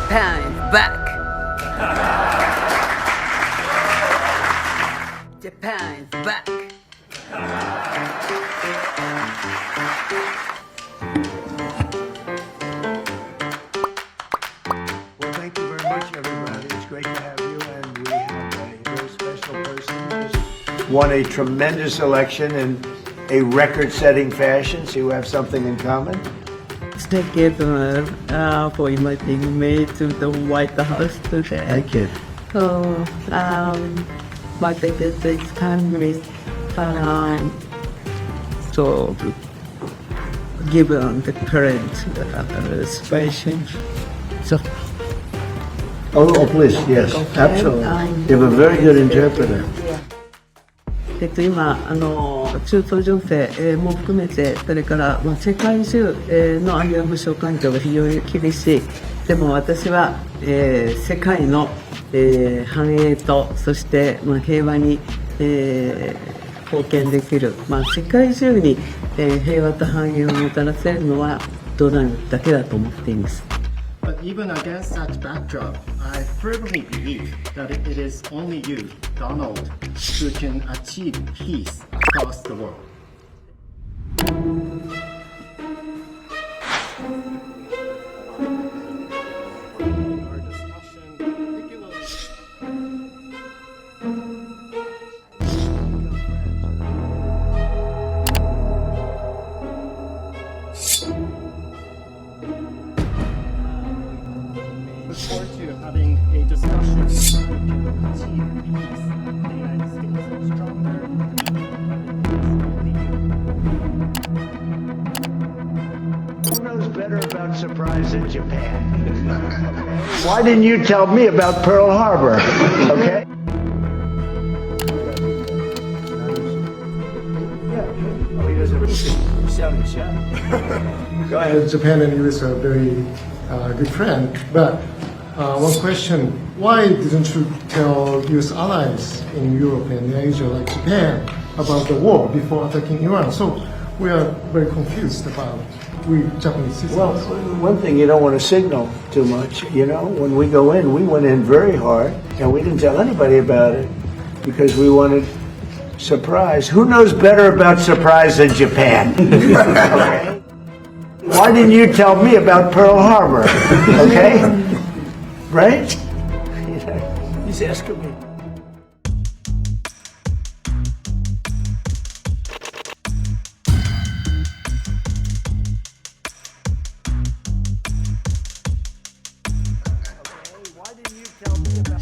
Japan is back. Japan is back. Well, thank you very much, everybody. It's great to have you, and we have a very special person who's won a tremendous election in a record-setting fashion, so you have something in common. Thank you for inviting me to the White House today. Thank you. So, my biggest country, so given the current situation, so Oh, please, yes, absolutely. You have a very good interpreter. 今、中東情勢も含めて、それから、世界中の安全保障環境が非常に厳しい。でも私は、世界の繁栄と、そして、平和に、貢献できる、世界中に、平和と繁栄をもたらせるのはドナルドだけだと思っています。But even against that backdrop, I firmly believe that it is only you, Donald, who can achieve peace across the world. Our discussion particularly look forward to having a discussion to achieve peace. The United States is stronger. Who knows better about surprise than Japan? Why didn't you tell me about Pearl Harbor? Okay? Go ahead. Japan and US are very good friends, but one question, why didn't you tell US allies in Europe and Asia like Japan about the war before attacking Iran? So we are very confused about we Japanese citizens. Well, one thing, you don't want to signal too much. You know, when we go in, we went in very hard, and we didn't tell anybody about it because we wanted surprise. Who knows better about surprise than Japan? Okay? Why didn't you tell me about Pearl Harbor? Okay? Right? He's asking me. Why didn't you tell me about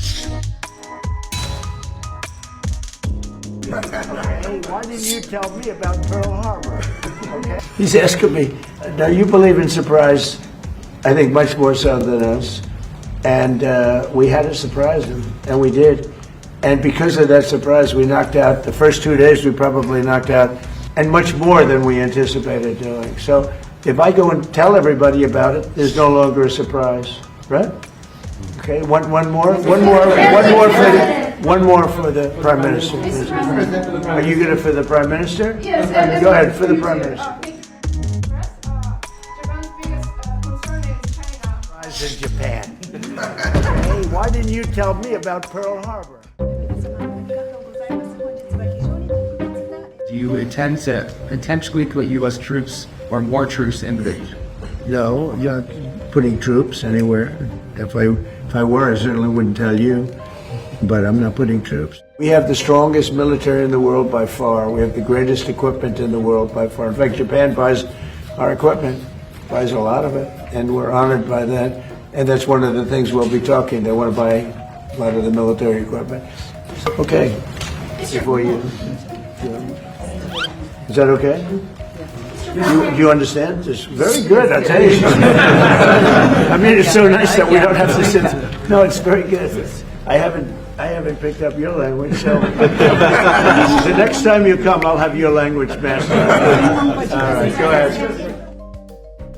Why didn't you tell me about Pearl Harbor? Okay. He's asking me. Now you believe in surprise, I think much more so than us, and we had to surprise him, and we did. And because of that surprise, we knocked out the first 2 days. We probably knocked out, and much more than we anticipated doing. So if I go and tell everybody about it, there's no longer a surprise, right? Okay, one more for the Prime Minister. Are you going to for the Prime Minister? Yes. Go ahead for the Prime Minister. Japan's biggest concern is China. Surprise in Japan. Okay, why didn't you tell me about Pearl Harbor? Do you intend to intentionally put U.S. troops or more troops in the region? No, you're not putting troops anywhere. If I were, I certainly wouldn't tell you. But I'm not putting troops. We have the strongest military in the world by far. We have the greatest equipment in the world by far. In fact, Japan buys our equipment, buys a lot of it, and we're honored by that. And that's one of the things we'll be talking. They want to buy a lot of the military equipment. Okay. Before you. Is that okay? Do you understand? It's very good, I tell you. I mean, it's so nice that we don't have to sit. No, it's very good. I haven't picked up your language, so the next time you come, I'll have your language mastered. All right, go ahead.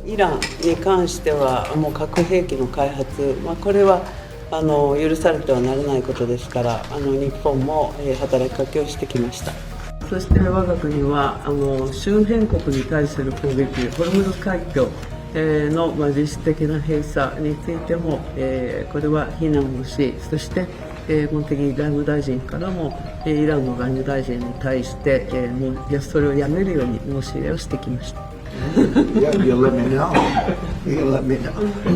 イランに関してはもう核兵器の開発、これは許されてはならないことですから、日本も働きかけをしてきました。そして我が国は周辺国に対する攻撃、ホルムズ海峡の実質的な閉鎖についても、これは非難をし、そして、茂木外務大臣からも、イランの外務大臣に対して、もうそれをやめるように申し入れをしてきました。Yeah, you'll let me know. You'll let me know.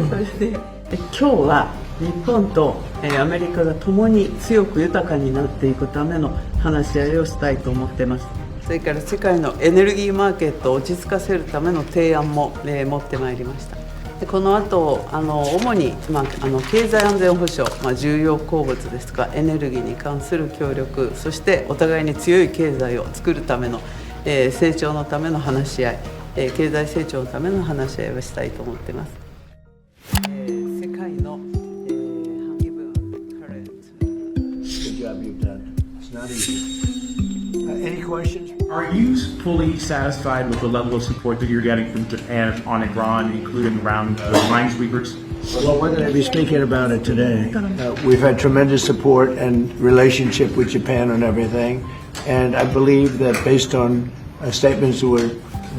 そして今日は日本とアメリカが共に強く豊かになっていくための話し合いをしたいと思っています。それから世界のエネルギーマーケットを落ち着かせるための提案も持ってまいりました。でこの後主に、経済安全保障、重要鉱物ですとかエネルギーに関する協力、そしてお互いに強い経済を作るための、成長のための話し合い、経済成長のための話し合いをしたいと思っています。世界の、半分Good job you've done. It's not easy. Any questions? Are you fully satisfied with the level of support that you're getting from Japan on Iran, including around the minesweepers? Well, we're going to be speaking about it today. We've had tremendous support and relationship with Japan on everything. And I believe that based on statements that were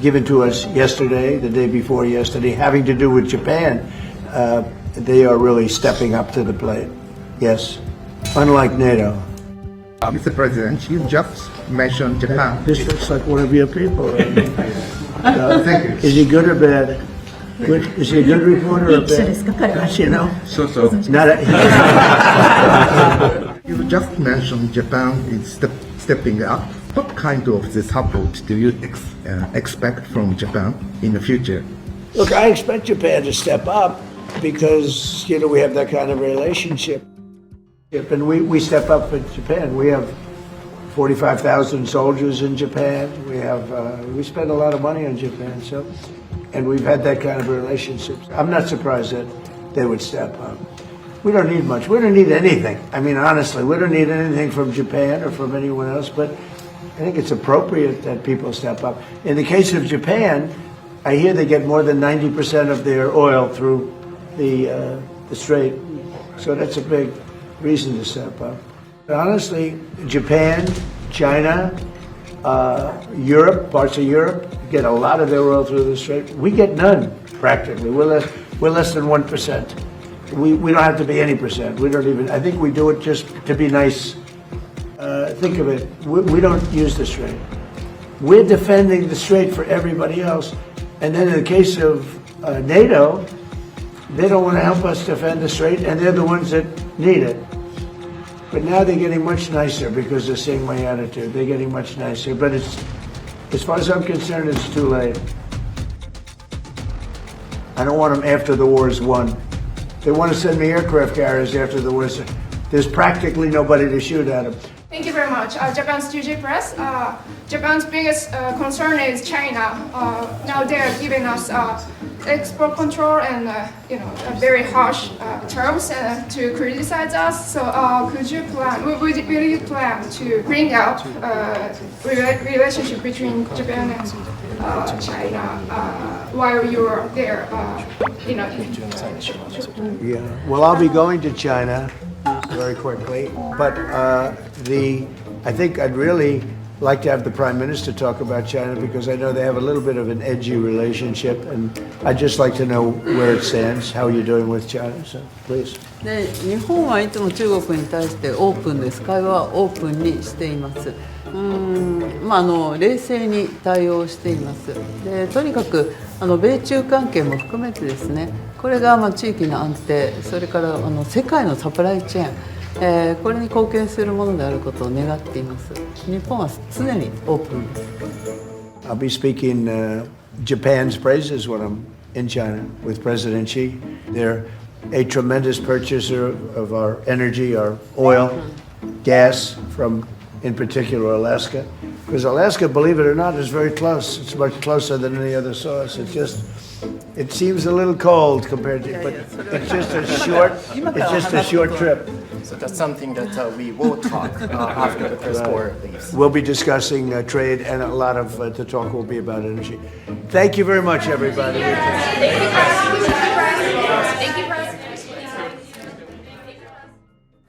given to us yesterday, the day before yesterday, having to do with Japan, they are really stepping up to the plate. Yes, unlike NATO. Mr. President, you just mentioned Japan. This looks like one of your people. Thank you. Is he good or bad? Good. Is he a good reporter or bad? You know, So, not a, you just mentioned Japan is stepping up. What kind of the support do you expect from Japan in the future? Look, I expect Japan to step up because, we have that kind of relationship. And we step up for Japan. We have 45,000 soldiers in Japan. We spend a lot of money on Japan, and we've had that kind of relationship. I'm not surprised that they would step up. We don't need much. We don't need anything. I mean, honestly, we don't need anything from Japan or from anyone else, but I think it's appropriate that people step up. In the case of Japan, I hear they get more than 90% of their oil through the strait, so that's a big reason to step up. But honestly, Japan, China, Europe, parts of Europe get a lot of their oil through the strait. We get none, practically. We're less than 1%. We don't have to be any percent. We don't even. I think we do it just to be nice. Think of it. We don't use the strait. We're defending the strait for everybody else. And then in the case of NATO, they don't want to help us defend the strait, and they're the ones that need it. But now they're getting much nicer because they're seeing my attitude. They're getting much nicer. But as far as I'm concerned, it's too late. I don't want them after the war is won. They want to send me aircraft carriers after the war is. There's practically nobody to shoot at them. Thank you very much. Japan's JJ Press. Japan's biggest concern is China. Now they're giving us export control and very harsh terms to criticize us. So could you plan? Will you plan to bring out relationship between Japan and China while you're there? Yeah. Well, I'll be going to China very quickly, but I think I'd really like to have the Prime Minister talk about China because I know they have a little bit of an edgy relationship, and I'd just like to know where it stands, how you're doing with China. So, please. で日本はいつも中国に対してオープンです。会話はオープンにしています。冷静に対応しています。でとにかく米中関係も含めてですね、これが地域の安定、それから世界のサプライチェーン、これに貢献するものであることを願っています。日本は常にオープンです。I'll be speaking Japan's praises when I'm in China with President Xi. They're a tremendous purchaser of our energy, our oil, gas from, in particular, Alaska. Because Alaska, believe it or not, is very close. It's much closer than any other source. It seems a little cold compared to, but it's just a short trip. So that's something that we will talk after the press corps leaves. We'll be discussing trade, and a lot of the talk will be about energy. Thank you very much, everybody. Thank you, Press.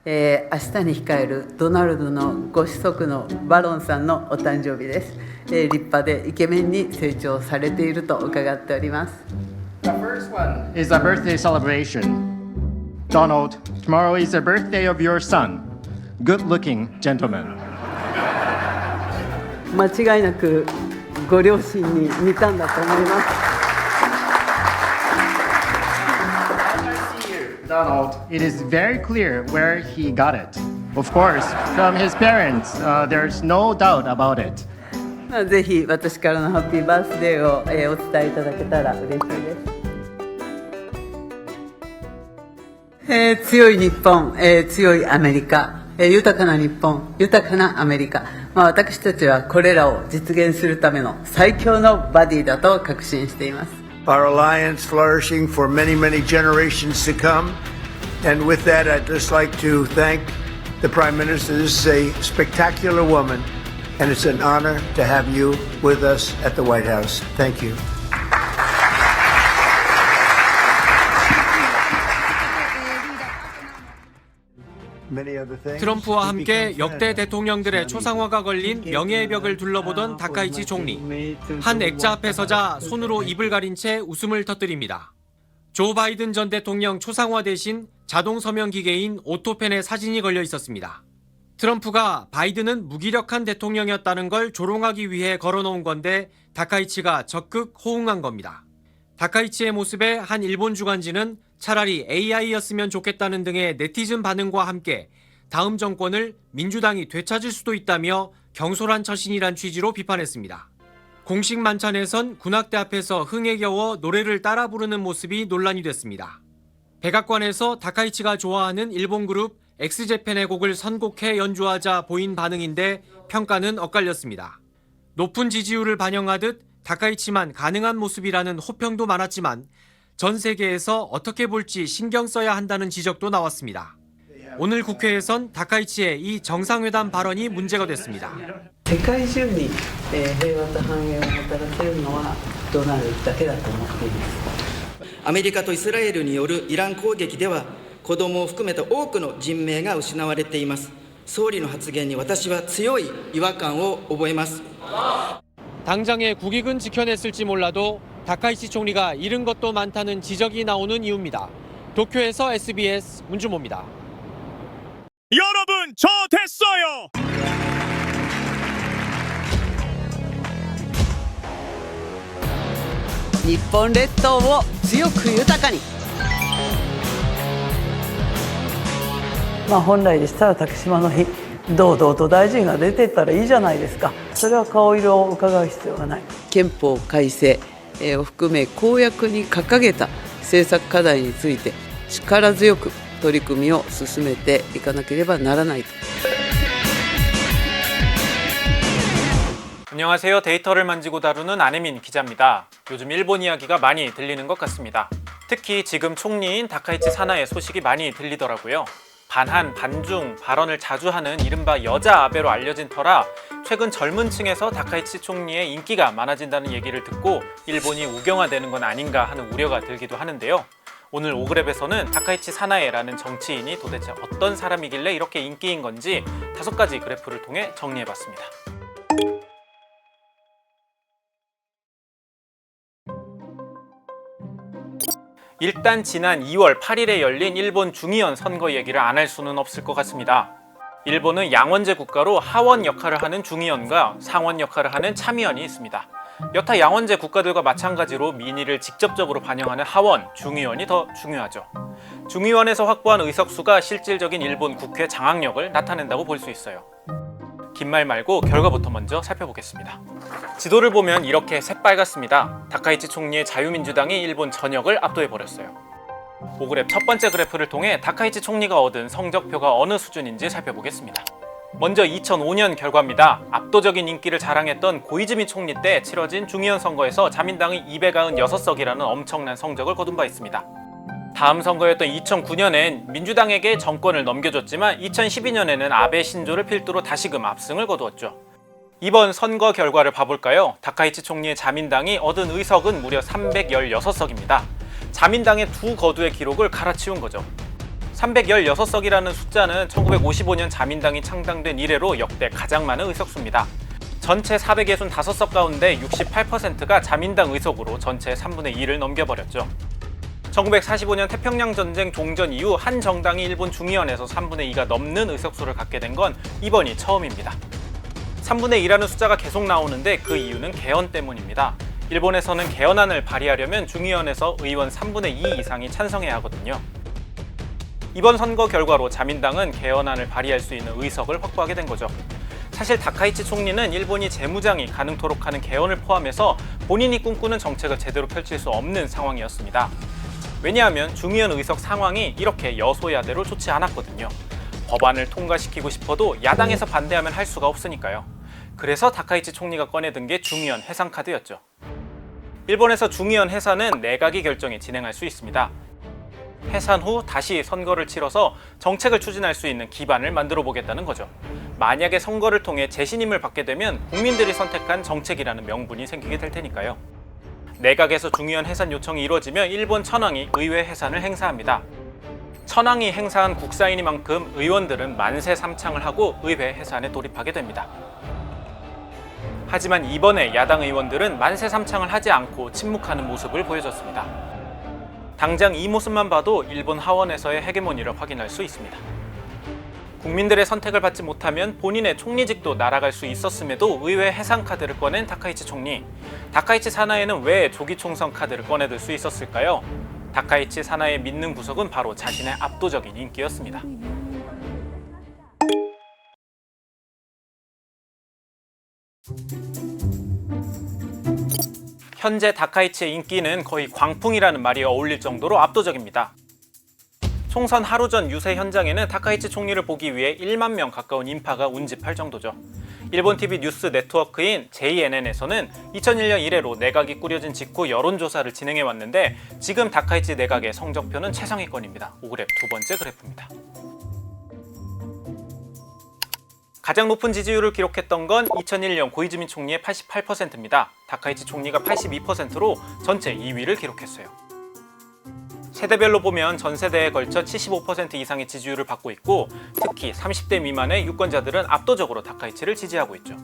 明日に控えるドナルドのご子息のバロンさんのお誕生日です。立派でイケメンに成長されていると伺っております。The first one is a birthday celebration. Donald, tomorrow is the birthday of your son. Good-looking gentleman. 間違いなくご両親に似たんだと思います。Donald, it is very clear where he got it. Of course, from his parents. There's no doubt about it. ぜひ私からのハッピーバースデーを、お伝えいただけたら嬉しいです。強い日本、強いアメリカ、豊かな日本、豊かなアメリカ、私たちはこれらを実現するための最強のバディだと確信しています。Our alliance flourishing for many, many generations to come. And with that, I'd just like to thank the Prime Minister. This is a spectacular woman, and it's an honor to have you with us at the White House. Thank you. 트럼프와 함께 역대 대통령들의 초상화가 걸린 명예의 벽을 둘러보던 다카이치 총리. 한 액자 앞에 서자 손으로 입을 가린 채 웃음을 터뜨립니다. 조 바이든 전 대통령 초상화 대신 자동 서명 기계인 오토펜의 사진이 걸려 있었습니다. 트럼프가 바이든은 무기력한 대통령이었다는 걸 조롱하기 위해 걸어놓은 건데 다카이치가 적극 호응한 겁니다. 다카이치의 모습에 한 일본 주간지는 차라리 AI였으면 좋겠다는 등의 네티즌 반응과 함께 다음 정권을 민주당이 되찾을 수도 있다며 경솔한 처신이란 취지로 비판했습니다. 공식 만찬에선 군악대 앞에서 흥에 겨워 노래를 따라 부르는 모습이 논란이 됐습니다. 백악관에서 다카이치가 좋아하는 일본 그룹 엑스제팬의 곡을 선곡해 연주하자 보인 반응인데 평가는 엇갈렸습니다. 높은 지지율을 반영하듯 다카이치만 가능한 모습이라는 호평도 많았지만 전 세계에서 어떻게 볼지 신경 써야 한다는 지적도 나왔습니다. 오늘 국회에선 다카이치의 이 정상회담 발언이 문제가 됐습니다. 世界中に、平和と繁栄をもたらせるのはドナルドだけだと思っています。アメリカとイスラエルによるイラン攻撃では子どもを含めた多くの人命が失われています。総理の発言に私は強い違和感を覚えます。 당장에 국익은 지켜냈을지 몰라도 다카이치 총리가 잃은 것도 많다는 지적이 나오는 이유입니다. 도쿄에서 SBS 문주모입니다. 여러분, 저 됐어요. 일본列島を強く豊かに。本来でしたら竹島の日、堂々と大臣が出てったらいいじゃないですか。それは顔色を伺う必要がない。憲法改正を含め公約に掲げた政策課題について力強く取り組みを進めていかなければならないと。 안녕하세요. 데이터를 만지고 다루는 안혜민 기자입니다. 요즘 일본 이야기가 많이 들리는 것 같습니다. 특히 지금 총리인 다카이치 사나의 소식이 많이 들리더라고요. 반한, 반중 발언을 자주 하는 이른바 여자 아베로 알려진 터라 최근 젊은 층에서 다카이치 총리의 인기가 많아진다는 얘기를 듣고 일본이 우경화되는 건 아닌가 하는 우려가 들기도 하는데요. 오늘 오그랩에서는 다카이치 사나에라는 정치인이 도대체 어떤 사람이길래 이렇게 인기인 건지 5가지 그래프를 통해 정리해봤습니다. 일단 지난 2월 8일에 열린 일본 중의원 선거 얘기를 안 할 수는 없을 것 같습니다. 일본은 양원제 국가로 하원 역할을 하는 중의원과 상원 역할을 하는 참의원이 있습니다. 여타 양원제 국가들과 마찬가지로 민의를 직접적으로 반영하는 하원, 중의원이 더 중요하죠. 중의원에서 확보한 의석수가 실질적인 일본 국회 장악력을 나타낸다고 볼 수 있어요. 긴 말 말고 결과부터 먼저 살펴보겠습니다. 지도를 보면 이렇게 새빨갛습니다. 다카이치 총리의 자유민주당이 일본 전역을 압도해버렸어요. 오그랩 첫 번째 그래프를 통해 다카이치 총리가 얻은 성적표가 어느 수준인지 살펴보겠습니다. 먼저 2005년 결과입니다. 압도적인 인기를 자랑했던 고이즈미 총리 때 치러진 중의원 선거에서 자민당이 296석이라는 엄청난 성적을 거둔 바 있습니다. 다음 선거였던 2009년엔 민주당에게 정권을 넘겨줬지만 2012년에는 아베 신조를 필두로 다시금 압승을 거두었죠. 이번 선거 결과를 봐볼까요? 다카이치 총리의 자민당이 얻은 의석은 무려 316석입니다. 자민당의 두 거두의 기록을 갈아치운 거죠. 316석이라는 숫자는 1955년 자민당이 창당된 이래로 역대 가장 많은 의석수입니다. 전체 465석 가운데 68%가 자민당 의석으로 전체의 3분의 2를 넘겨버렸죠. 1945년 태평양 전쟁 종전 이후 한 정당이 일본 중의원에서 3분의 2가 넘는 의석수를 갖게 된 건 이번이 처음입니다. 3분의 2라는 숫자가 계속 나오는데 그 이유는 개헌 때문입니다. 일본에서는 개헌안을 발의하려면 중의원에서 의원 3분의 2 이상이 찬성해야 하거든요. 이번 선거 결과로 자민당은 개헌안을 발의할 수 있는 의석을 확보하게 된 거죠. 사실 다카이치 총리는 일본이 재무장이 가능토록 하는 개헌을 포함해서 본인이 꿈꾸는 정책을 제대로 펼칠 수 없는 상황이었습니다. 왜냐하면 중의원 의석 상황이 이렇게 여소야대로 좋지 않았거든요. 법안을 통과시키고 싶어도 야당에서 반대하면 할 수가 없으니까요. 그래서 다카이치 총리가 꺼내든 게 중의원 해산카드였죠. 일본에서 중의원 해산은 내각이 결정해 진행할 수 있습니다. 해산 후 다시 선거를 치러서 정책을 추진할 수 있는 기반을 만들어 보겠다는 거죠. 만약에 선거를 통해 재신임을 받게 되면 국민들이 선택한 정책이라는 명분이 생기게 될 테니까요. 내각에서 중의원 해산 요청이 이루어지면 일본 천황이 의회 해산을 행사합니다. 천황이 행사한 국사이니만큼 의원들은 만세 삼창을 하고 의회 해산에 돌입하게 됩니다. 하지만 이번에 야당 의원들은 만세 삼창을 하지 않고 침묵하는 모습을 보여줬습니다. 당장 이 모습만 봐도 일본 하원에서의 헤게모니를 확인할 수 있습니다. 국민들의 선택을 받지 못하면 본인의 총리직도 날아갈 수 있었음에도 의회 해산 카드를 꺼낸 다카이치 총리. 다카이치 사나이는 왜 조기 총선 카드를 꺼내들 수 있었을까요? 다카이치 사나이의 믿는 구석은 바로 자신의 압도적인 인기였습니다. 현재 다카이치의 인기는 거의 광풍이라는 말이 어울릴 정도로 압도적입니다. 총선 하루 전 유세 현장에는 다카이치 총리를 보기 위해 1만 명 가까운 인파가 운집할 정도죠. 일본 TV 뉴스 네트워크인 JNN에서는 2001년 이래로 내각이 꾸려진 직후 여론조사를 진행해왔는데 지금 다카이치 내각의 성적표는 최상위권입니다. 5그래프 두 번째 그래프입니다. 가장 높은 지지율을 기록했던 건 2001년 고이즈미 총리의 88%입니다. 다카이치 총리가 82%로 전체 2위를 기록했어요. 세대별로 보면 전 세대에 걸쳐 75% 이상의 지지율을 받고 있고 특히 30대 미만의 유권자들은 압도적으로 다카이치를 지지하고 있죠.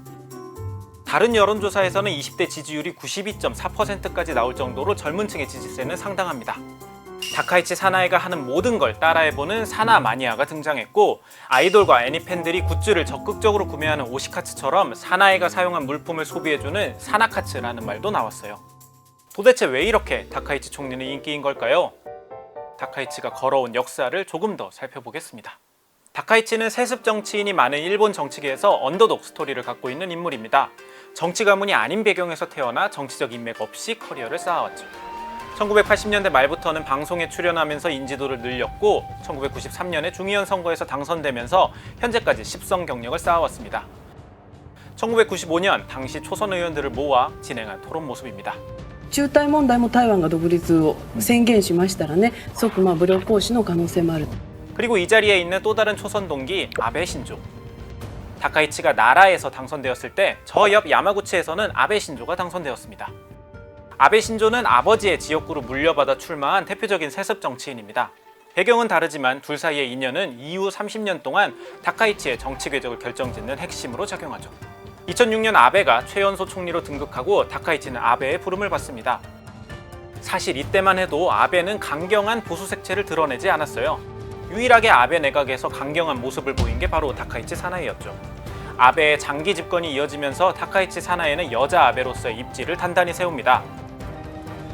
다른 여론조사에서는 20대 지지율이 92.4%까지 나올 정도로 젊은 층의 지지세는 상당합니다. 다카이치 사나이가 하는 모든 걸 따라해보는 사나 마니아가 등장했고 아이돌과 애니팬들이 굿즈를 적극적으로 구매하는 오시카츠처럼 사나이가 사용한 물품을 소비해주는 사나카츠라는 말도 나왔어요. 도대체 왜 이렇게 다카이치 총리는 인기인 걸까요? 다카이치가 걸어온 역사를 조금 더 살펴보겠습니다. 다카이치는 세습 정치인이 많은 일본 정치계에서 언더독 스토리를 갖고 있는 인물입니다. 정치 가문이 아닌 배경에서 태어나 정치적 인맥 없이 커리어를 쌓아왔죠. 1980년대 말부터는 방송에 출연하면서 인지도를 늘렸고 1993년에 중의원 선거에서 당선되면서 현재까지 10선 경력을 쌓아왔습니다. 1995년 당시 초선 의원들을 모아 진행한 토론 모습입니다. 中台問題も台湾が独立を宣言しましたらね、即武力行使の可能性もある。 그리고 이 자리에 있는 또 다른 초선 동기 아베 신조. 다카이치가 나라에서 당선되었을 때 저 옆 야마구치에서는 아베 신조가 당선되었습니다. 아베 신조는 아버지의 지역구로 물려받아 출마한 대표적인 세습 정치인입니다. 배경은 다르지만 둘 사이의 인연은 이후 30년 동안 다카이치의 정치 궤적을 결정짓는 핵심으로 작용하죠. 2006년 아베가 최연소 총리로 등극하고 다카이치는 아베의 부름을 받습니다. 사실 이때만 해도 아베는 강경한 보수 색채를 드러내지 않았어요. 유일하게 아베 내각에서 강경한 모습을 보인 게 바로 다카이치 사나이였죠. 아베의 장기 집권이 이어지면서 다카이치 사나이는 여자 아베로서의 입지를 단단히 세웁니다.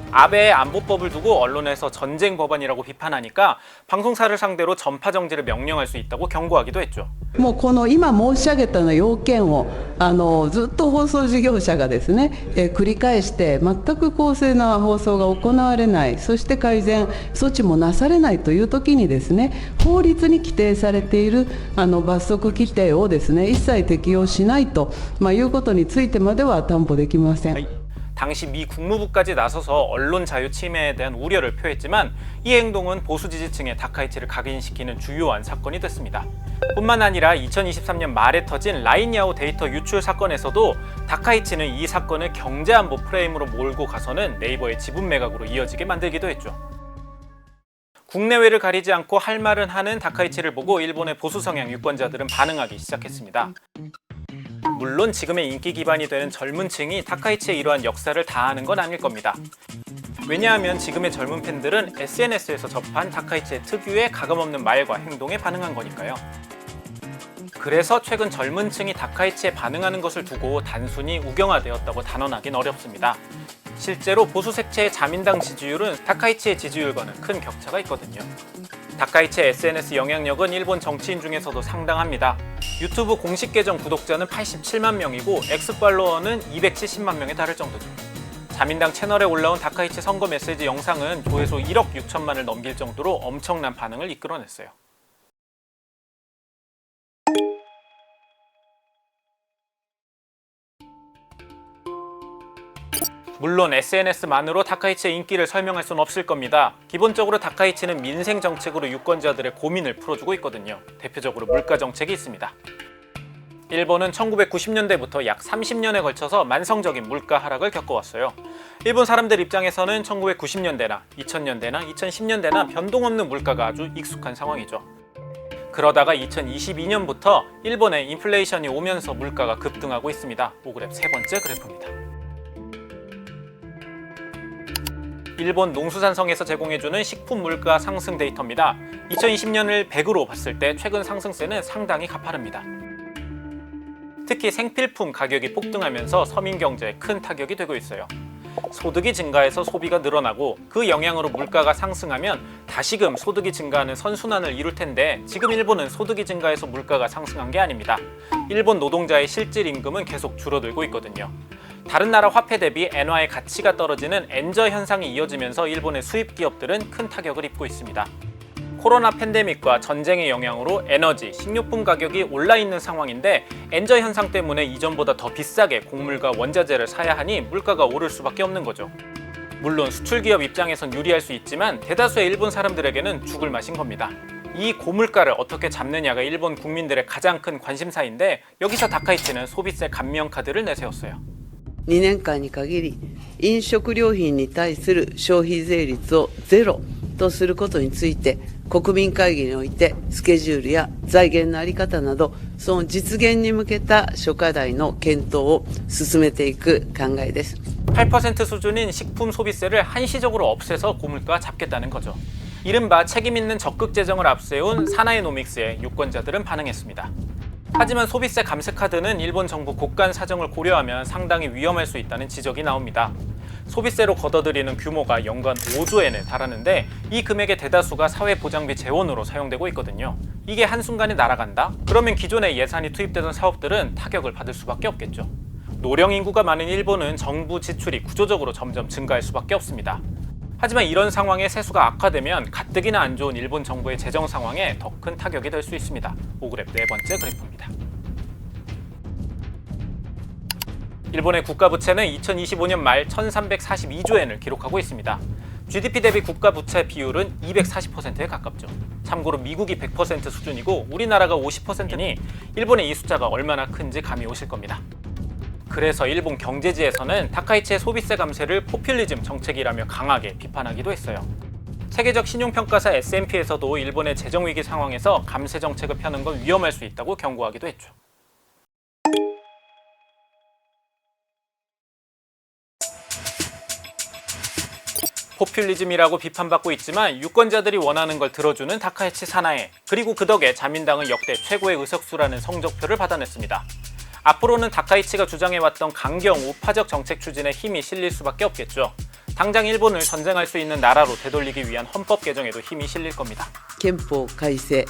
아베의 안보법을 두고 언론에서 전쟁 법안이라고 비판하니까 방송사를 상대로 전파 정지를 명령할 수 있다고 경고하기도 했죠. もうこの今申し上げたような要件をずっと放送事業者がですね、繰り返して全く公正な放送が行われない、そして改善措置もなされないという時にですね、法律に規定されている罰則規定をですね、一切適用しないということについてまでは担保できません。 당시 미 국무부까지 나서서 언론 자유 침해에 대한 우려를 표했지만 이 행동은 보수 지지층의 다카이치를 각인시키는 주요한 사건이 됐습니다. 뿐만 아니라 2023년 말에 터진 라인야오 데이터 유출 사건에서도 다카이치는 이 사건을 경제안보 프레임으로 몰고 가서는 네이버의 지분 매각으로 이어지게 만들기도 했죠. 국내외를 가리지 않고 할 말은 하는 다카이치를 보고 일본의 보수 성향 유권자들은 반응하기 시작했습니다. 물론 지금의 인기 기반이 되는 젊은 층이 다카이치의 이러한 역사를 다 아는 건 아닐 겁니다. 왜냐하면 지금의 젊은 팬들은 SNS에서 접한 다카이치의 특유의 가감없는 말과 행동에 반응한 거니까요. 그래서 최근 젊은 층이 다카이치에 반응하는 것을 두고 단순히 우경화되었다고 단언하긴 어렵습니다. 실제로 보수 색채의 자민당 지지율은 다카이치의 지지율과는 큰 격차가 있거든요. 다카이치의 SNS 영향력은 일본 정치인 중에서도 상당합니다. 유튜브 공식 계정 구독자는 87만 명이고 X 팔로워는 270만 명에 달할 정도죠. 자민당 채널에 올라온 다카이치 선거 메시지 영상은 조회수 1억 6천만을 넘길 정도로 엄청난 반응을 이끌어냈어요. 물론 SNS만으로 다카이치의 인기를 설명할 수는 없을 겁니다. 기본적으로 다카이치는 민생 정책으로 유권자들의 고민을 풀어주고 있거든요. 대표적으로 물가 정책이 있습니다. 일본은 1990년대부터 약 30년에 걸쳐서 만성적인 물가 하락을 겪어왔어요. 일본 사람들 입장에서는 1990년대나 2000년대나 2010년대나 변동 없는 물가가 아주 익숙한 상황이죠. 그러다가 2022년부터 일본에 인플레이션이 오면서 물가가 급등하고 있습니다. 오그랩 세 번째 그래프입니다. 일본 농수산성에서 제공해주는 식품 물가 상승 데이터입니다. 2020년을 100으로 봤을 때 최근 상승세는 상당히 가파릅니다. 특히 생필품 가격이 폭등하면서 서민 경제에 큰 타격이 되고 있어요. 소득이 증가해서 소비가 늘어나고 그 영향으로 물가가 상승하면 다시금 소득이 증가하는 선순환을 이룰 텐데 지금 일본은 소득이 증가해서 물가가 상승한 게 아닙니다. 일본 노동자의 실질 임금은 계속 줄어들고 있거든요. 다른 나라 화폐 대비 엔화의 가치가 떨어지는 엔저 현상이 이어지면서 일본의 수입 기업들은 큰 타격을 입고 있습니다. 코로나 팬데믹과 전쟁의 영향으로 에너지, 식료품 가격이 올라 있는 상황인데 엔저 현상 때문에 이전보다 더 비싸게 곡물과 원자재를 사야 하니 물가가 오를 수밖에 없는 거죠. 물론 수출 기업 입장에선 유리할 수 있지만 대다수의 일본 사람들에게는 죽을 맛인 겁니다. 이 고물가를 어떻게 잡느냐가 일본 국민들의 가장 큰 관심사인데 여기서 다카이치는 소비세 감면 카드를 내세웠어요. 2年間に限り飲食料品に対する消費税率をゼロとすることについて国民会議においてスケジュールや財源の在り方などその実現に向けた諸課題の検討を進めていく考えです。 8% 수준인 식품 소비세를 한시적으로 없애서 고물가 잡겠다는 거죠. 이른바 책임 있는 적극 재정을 앞세운 사나이노믹스에 유권자들은 반응했습니다. 하지만 소비세 감세 카드는 일본 정부 곳간 사정을 고려하면 상당히 위험할 수 있다는 지적이 나옵니다. 소비세로 걷어들이는 규모가 연간 5조엔에 달하는데 이 금액의 대다수가 사회보장비 재원으로 사용되고 있거든요. 이게 한순간에 날아간다? 그러면 기존에 예산이 투입되던 사업들은 타격을 받을 수밖에 없겠죠. 노령 인구가 많은 일본은 정부 지출이 구조적으로 점점 증가할 수밖에 없습니다. 하지만 이런 상황에 세수가 악화되면 가뜩이나 안 좋은 일본 정부의 재정 상황에 더 큰 타격이 될 수 있습니다. 5그래프 네 번째 그래프입니다. 일본의 국가부채는 2025년 말 1342조엔을 기록하고 있습니다. GDP 대비 국가부채 비율은 240%에 가깝죠. 참고로 미국이 100% 수준이고 우리나라가 50%니 일본의 이 숫자가 얼마나 큰지 감이 오실 겁니다. 그래서 일본 경제지에서는 다카이치의 소비세 감세를 포퓰리즘 정책이라며 강하게 비판하기도 했어요. 세계적 신용평가사 S&P에서도 일본의 재정위기 상황에서 감세 정책을 펴는 건 위험할 수 있다고 경고하기도 했죠. 포퓰리즘이라고 비판받고 있지만 유권자들이 원하는 걸 들어주는 다카이치 사나에, 그리고 그 덕에 자민당은 역대 최고의 의석수라는 성적표를 받아냈습니다. 앞으로는 다카이치가 주장해왔던 강경 우파적 정책 추진에 힘이 실릴 수밖에 없겠죠. 당장 일본을 전쟁할 수 있는 나라로 되돌리기 위한 헌법 개정에도 힘이 실릴 겁니다. 憲法改正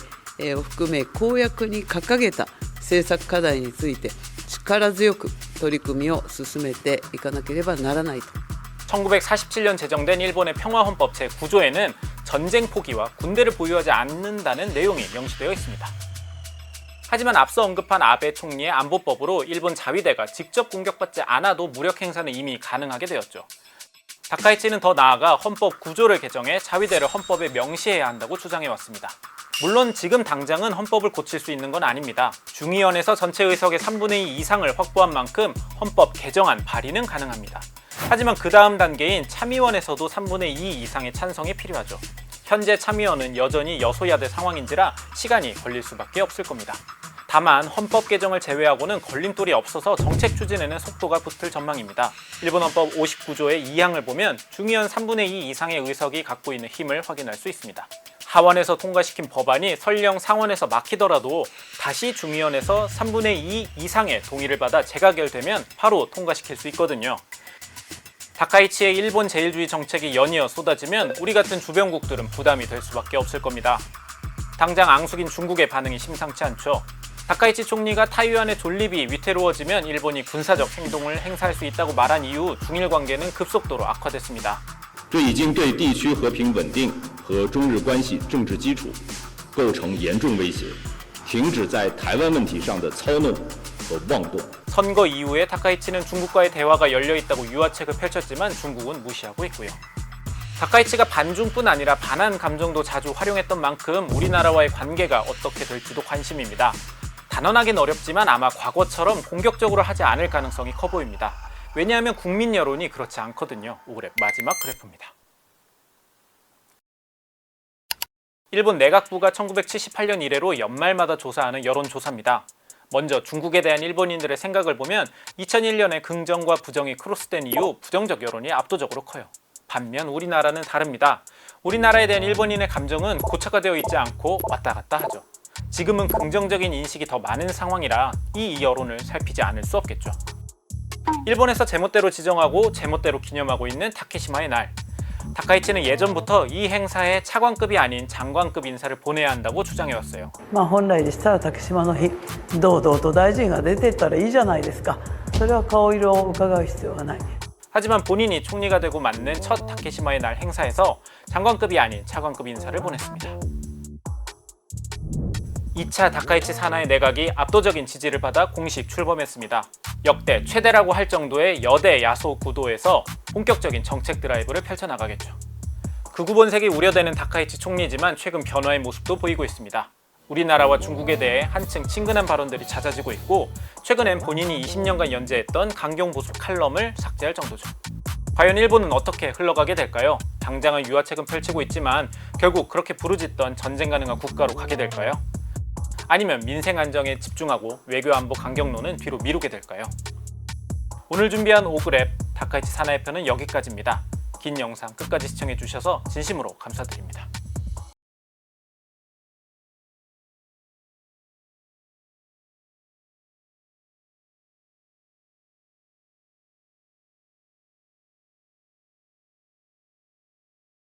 を含め公約に掲げた政策課題について力強く取り組みを進めていかなければならないと。 1947년 제정된 일본의 평화헌법 제9조에는 전쟁 포기와 군대를 보유하지 않는다는 내용이 명시되어 있습니다. 하지만 앞서 언급한 아베 총리의 안보법으로 일본 자위대가 직접 공격받지 않아도 무력 행사는 이미 가능하게 되었죠. 다카이치는 더 나아가 헌법 9조를 개정해 자위대를 헌법에 명시해야 한다고 주장해왔습니다. 물론 지금 당장은 헌법을 고칠 수 있는 건 아닙니다. 중의원에서 전체 의석의 3분의 2 이상을 확보한 만큼 헌법 개정안 발의는 가능합니다. 하지만 그 다음 단계인 참의원에서도 3분의 2 이상의 찬성이 필요하죠. 현재 참의원은 여전히 여소야대 상황인지라 시간이 걸릴 수밖에 없을 겁니다. 다만 헌법 개정을 제외하고는 걸림돌이 없어서 정책 추진에는 속도가 붙을 전망입니다. 일본 헌법 59조의 2항을 보면 중의원 3분의 2 이상의 의석이 갖고 있는 힘을 확인할 수 있습니다. 하원에서 통과시킨 법안이 설령 상원에서 막히더라도 다시 중의원에서 3분의 2 이상의 동의를 받아 재가결되면 바로 통과시킬 수 있거든요. 다카이치의 일본 제일주의 정책이 연이어 쏟아지면 우리 같은 주변국들은 부담이 될 수밖에 없을 겁니다. 당장 앙숙인 중국의 반응이 심상치 않죠. 다카이치 총리가 타이완의 존립이 위태로워지면 일본이 군사적 행동을 행사할 수 있다고 말한 이후 중일 관계는 급속도로 악화됐습니다. 这已经对地区和平稳定和中日关系政治基础构成严重威胁，停止在台湾问题上的操弄和妄动。 선거 이후에 다카이치는 중국과의 대화가 열려있다고 유화책을 펼쳤지만 중국은 무시하고 있고요. 다카이치가 반중뿐 아니라 반한 감정도 자주 활용했던 만큼 우리나라와의 관계가 어떻게 될지도 관심입니다. 단언하긴 어렵지만 아마 과거처럼 공격적으로 하지 않을 가능성이 커 보입니다. 왜냐하면 국민 여론이 그렇지 않거든요. 5그랩 마지막 그래프입니다. 일본 내각부가 1978년 이래로 연말마다 조사하는 여론조사입니다. 먼저 중국에 대한 일본인들의 생각을 보면 2001년에 긍정과 부정이 크로스된 이후 부정적 여론이 압도적으로 커요. 반면 우리나라는 다릅니다. 우리나라에 대한 일본인의 감정은 고착화되어 있지 않고 왔다 갔다 하죠. 지금은 긍정적인 인식이 더 많은 상황이라 이 여론을 살피지 않을 수 없겠죠. 일본에서 제멋대로 지정하고 제멋대로 기념하고 있는 타케시마의 날. 다카이치는 예전부터 이 행사에 차관급이 아닌 장관급 인사를 보내야 한다고 주장해왔어요. 本来でしたら竹島の日、堂々と大臣が出てったらいいじゃないですか。それは顔色を伺う必要はない。 하지만 본인이 총리가 되고 맞는 첫 타케시마의 날 행사에서 장관급이 아닌 차관급 인사를 보냈습니다. 2차 다카이치 산하의 내각이 압도적인 지지를 받아 공식 출범했습니다. 역대 최대라고 할 정도의 여대 야소 구도에서 본격적인 정책 드라이브를 펼쳐나가겠죠. 극우 본색이 우려되는 다카이치 총리지만 최근 변화의 모습도 보이고 있습니다. 우리나라와 중국에 대해 한층 친근한 발언들이 잦아지고 있고 최근엔 본인이 20년간 연재했던 강경보수 칼럼을 삭제할 정도죠. 과연 일본은 어떻게 흘러가게 될까요? 당장은 유화책은 펼치고 있지만 결국 그렇게 부르짖던 전쟁 가능한 국가로 가게 될까요? 아니면 민생 안정에 집중하고 외교 안보 강경론은 뒤로 미루게 될까요? 오늘 준비한 5그랩 다카이치 산하의 편은 여기까지입니다. 긴 영상 끝까지 시청해주셔서 진심으로 감사드립니다.